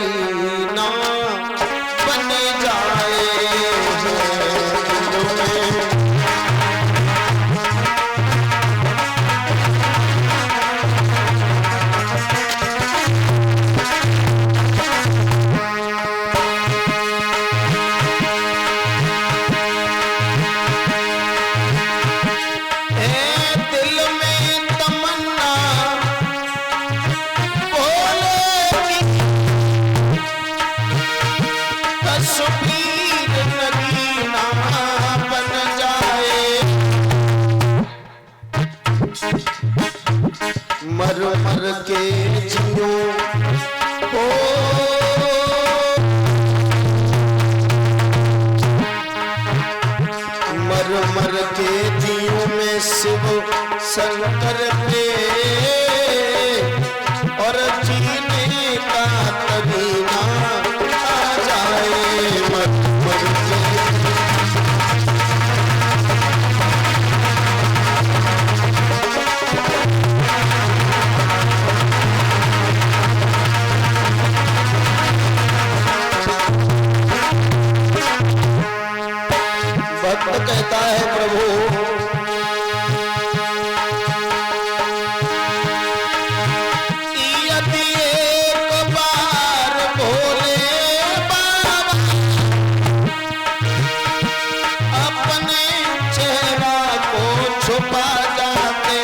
नगीना बन जाए मर मर के जियो हो मर मर के जियो में शिव शंकर पे और जीने का तरीना आ जाए मर मर के कहता है प्रभु यदि एक बार भोले बाबा अपने चेहरा को छुपा जाते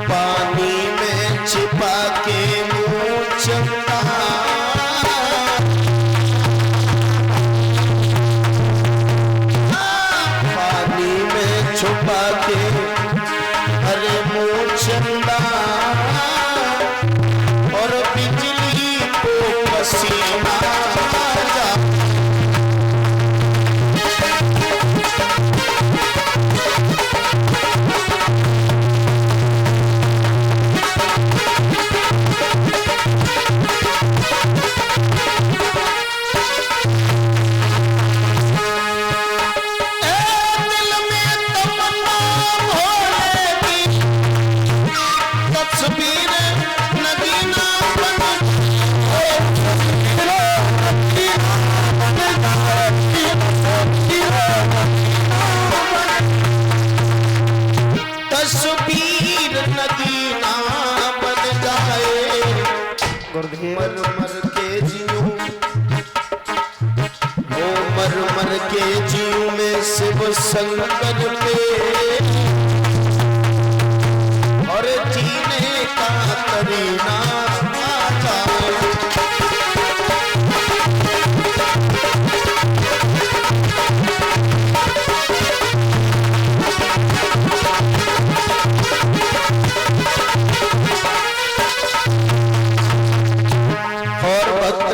पानी में छिपा के मुँह चमका छुपा के हरे मुँह चंदा और बिजली को पसीना मर मर के जियो ओ मर मर के जियो में शिव शंकर पे और जीने का तरीना आ जाए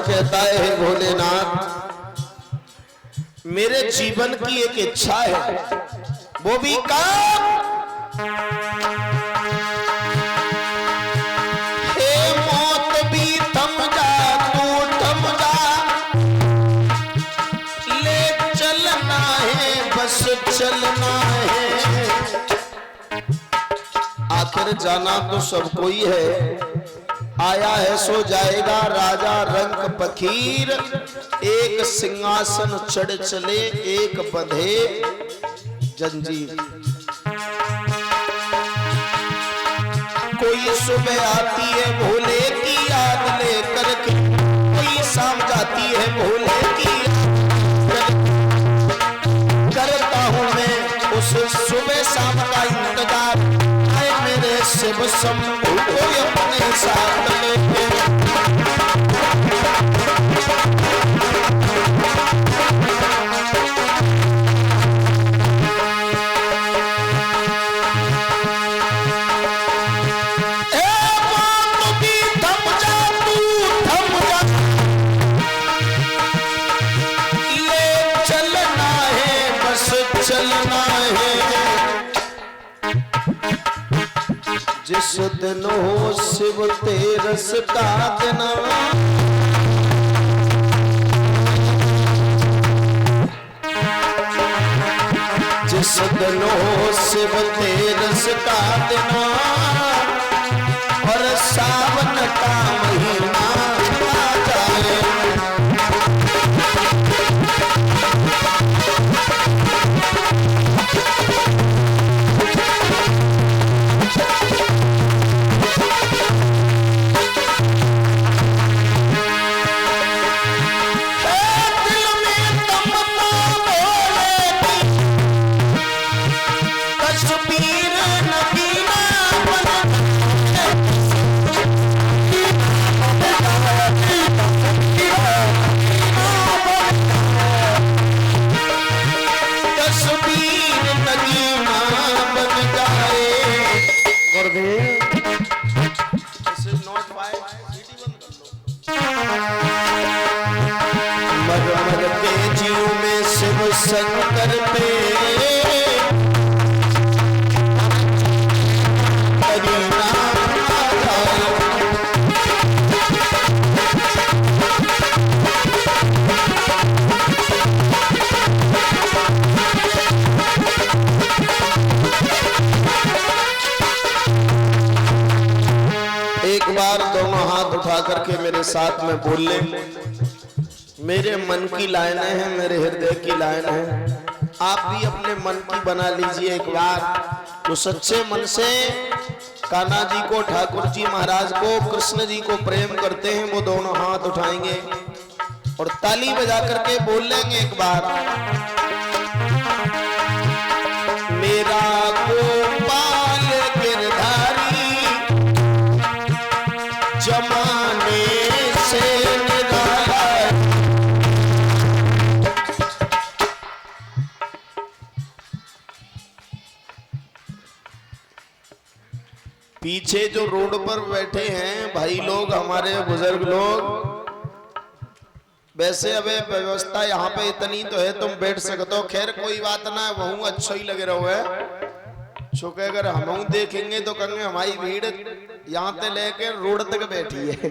कहता है भोलेनाथ मेरे जीवन की एक इच्छा है वो भी काम हे मौत भी थम जा तू थम जा ले चलना है बस चलना है आखिर जाना तो सब कोई है आया है सो जाएगा राजा रंग फकीर एक सिंहासन चढ़ चले एक बंधे जंजीर कोई सुबह आती है भोले की याद लेकर के कोई शाम जाती है भोले की करता हूं मैं उस सुबह शाम का इंतजार आए मेरे शिव शंभू को अपने साथ लेके चलना है जिस दिन हो शिव तेरस का दिन जिस दिन हो शिव तेरस का दिन सावन का महीना आ जाए। शंकर पे एक बार दोनों हाथ उठा करके मेरे साथ में बोल ले। मेरे मन की लाइनें हैं, मेरे हृदय की लाइन है। आप भी अपने मन की बना लीजिए एक बार। जो सच्चे मन से कान्हा जी को, ठाकुर जी महाराज को, कृष्ण जी को प्रेम करते हैं, वो दोनों हाथ उठाएंगे और ताली बजा करके बोल लेंगे एक बार। मेरा गोपाल गिरधारी जमाने से निराला। पीछे जो रोड पर बैठे हैं भाई लोग, हमारे बुजुर्ग लोग, वैसे अबे व्यवस्था यहाँ पे इतनी तो है, तुम बैठ सकते हो। खैर कोई बात ना है, वह अच्छा ही लगे रहो है। चूंकि अगर हम देखेंगे तो कहेंगे हमारी भीड़ यहाँ से लेके रोड तक बैठी है,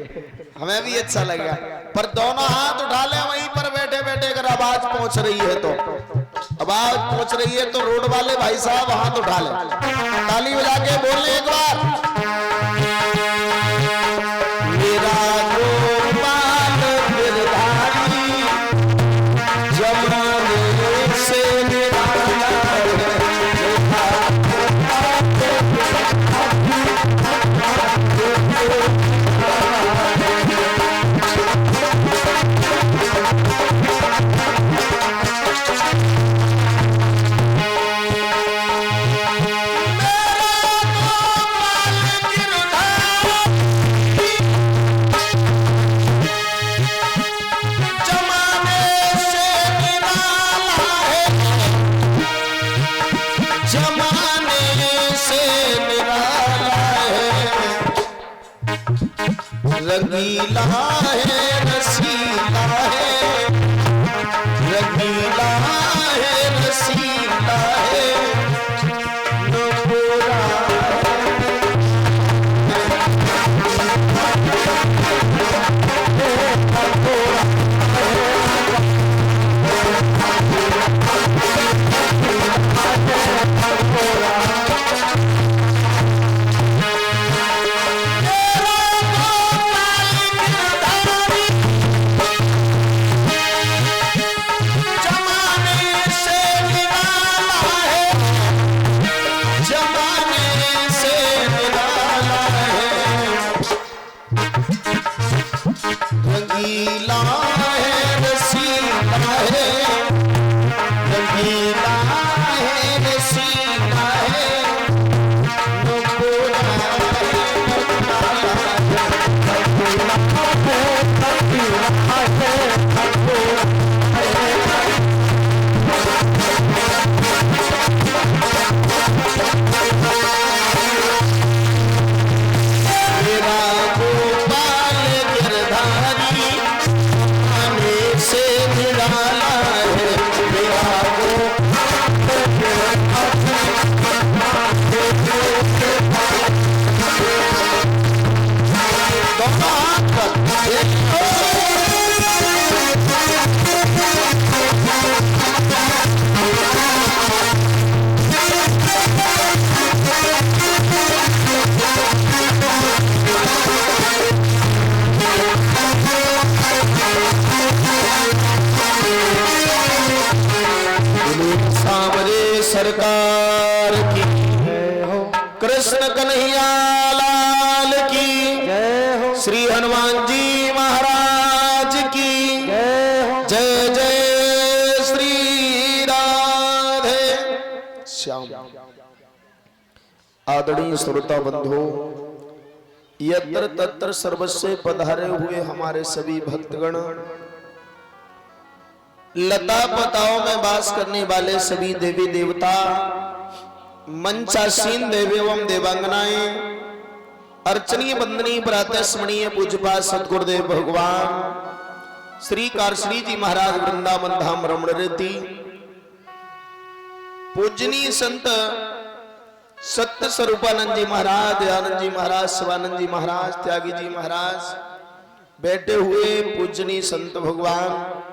हमें भी अच्छा लगेगा। पर दोनों हाथ उठा ले वहीं पर बैठे बैठे, अगर आवाज पहुंच रही है तो। आवाज पहुंच रही है तो रोड वाले भाई साहब हाथ उठा ले, ताली बजा के बोलने एक बार। मेरा गोपाल गिरधारी जमाने से निराला है। रंगीला है रसीला है, रंगीला है रसीला है, रंगीला है रसीला है, रंगीला है रसीला है, सरकार की जय हो, कृष्ण कन्हैया लाल की जय हो, श्री हनुमान जी महाराज की जय हो, जय जय श्री राधे श्याम। आदरणीय श्रोता बंधु, यत्र तत्र सर्वस्व पधारे हुए हमारे सभी भक्तगण, लता पताओं में वास करने वाले सभी देवी देवता, मंचासीन देवी एवं देवांगनाएं, अर्चनीय वंदनीय प्रातः स्मरणीय पूज्यपाद सद्गुरुदेव भगवान श्री कारश्री जी महाराज वृंदावन धाम रमण रेती, पूजनीय संत सत्य स्वरूपानंद जी महाराज, दयानंद जी महाराज, शिवानंद जी महाराज, त्यागी जी महाराज, बैठे हुए पूजनीय संत भगवान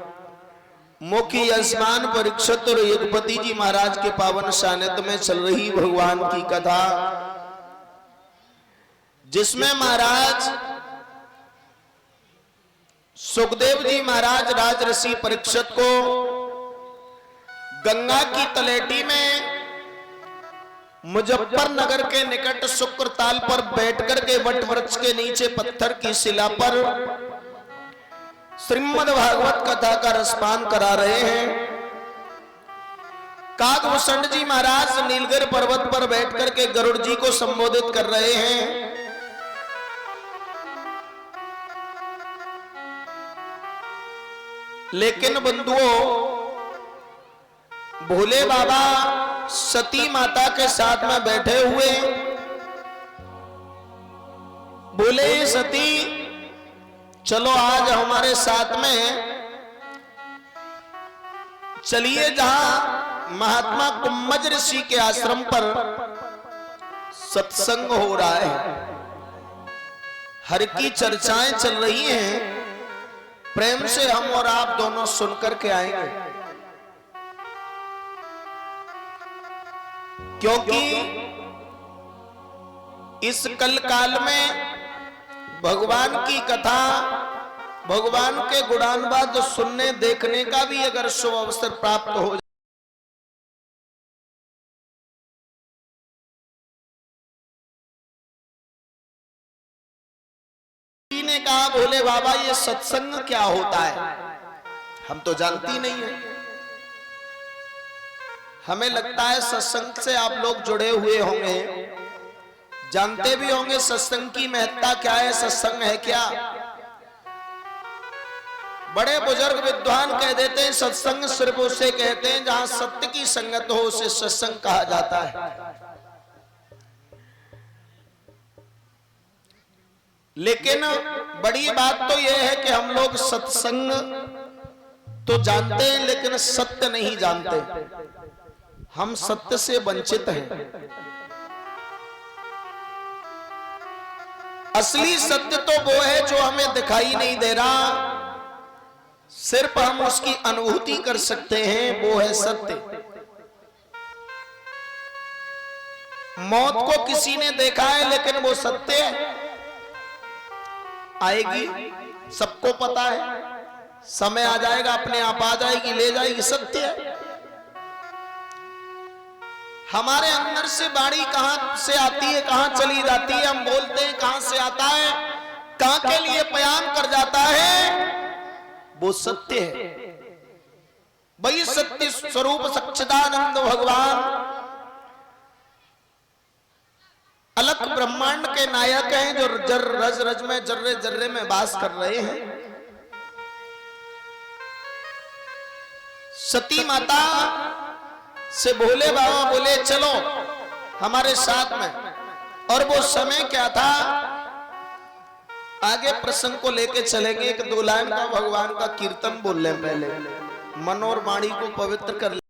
मुखी आसमान परीक्षित और युगपति जी महाराज के पावन सानिध्य में चल रही भगवान की कथा, जिसमें महाराज सुखदेव जी महाराज राजऋषि परीक्षित को गंगा की तलेटी में मुजफ्फरनगर के निकट शुक्रताल पर बैठकर के वट वृक्ष के नीचे पत्थर की शिला पर श्रीमद् भागवत कथा का रसपान करा रहे हैं। काकभूषण जी महाराज नीलगिर पर्वत पर बैठकर के गरुड़ जी को संबोधित कर रहे हैं। लेकिन बंधुओं, भोले बाबा सती माता के साथ में बैठे हुए बोले, सती चलो आज हमारे साथ में चलिए, जहां महात्मा कुम्भज ऋषि के आश्रम पर सत्संग हो रहा है, हर की चर्चाएं चल रही हैं, प्रेम से हम और आप दोनों सुनकर के आएंगे। क्योंकि इस कल काल में भगवान की कथा, भगवान के गुणानुवाद सुनने देखने का भी अगर शुभ अवसर प्राप्त हो जाए, ने कहा भोले बाबा ये सत्संग क्या होता है, हम तो जानती नहीं है। हमें लगता है सत्संग से आप लोग जुड़े हुए होंगे, जानते भी होंगे सत्संग की महत्ता क्या है, सत्संग है क्या। बड़े बुजुर्ग विद्वान कह देते हैं सत्संग सिर्फ उसे कहते हैं जहां सत्य की संगत हो, उसे सत्संग कहा जाता है। लेकिन बड़ी बात तो यह है कि हम लोग सत्संग तो जानते हैं लेकिन सत्य नहीं जानते, हम सत्य से वंचित हैं। असली सत्य तो वो है जो हमें दिखाई नहीं दे रहा, सिर्फ हम उसकी अनुभूति कर सकते हैं, वो है सत्य। मौत को किसी ने देखा है लेकिन वो सत्य है, आएगी, सबको पता है, समय आ जाएगा, अपने आप आ जाएगी, ले जाएगी, सत्य है। हमारे अंदर से वाणी कहां से आती है, कहां चली जाती है, हम बोलते हैं कहां से आता है, कहां के लिए बयान कर जाता है, वो सत्य है। वही सत्य स्वरूप सच्चिदानंद भगवान अलख ब्रह्मांड के नायक हैं, जो रज रज में जर्रे जर्रे में वास कर रहे हैं। सती माता से भोले बाबा बोले चलो हमारे साथ में, और वो समय क्या था आगे प्रसंग को लेके चलेंगे। एक दो लाइन का भगवान का कीर्तन बोल ले, पहले मन और वाणी को पवित्र कर ले।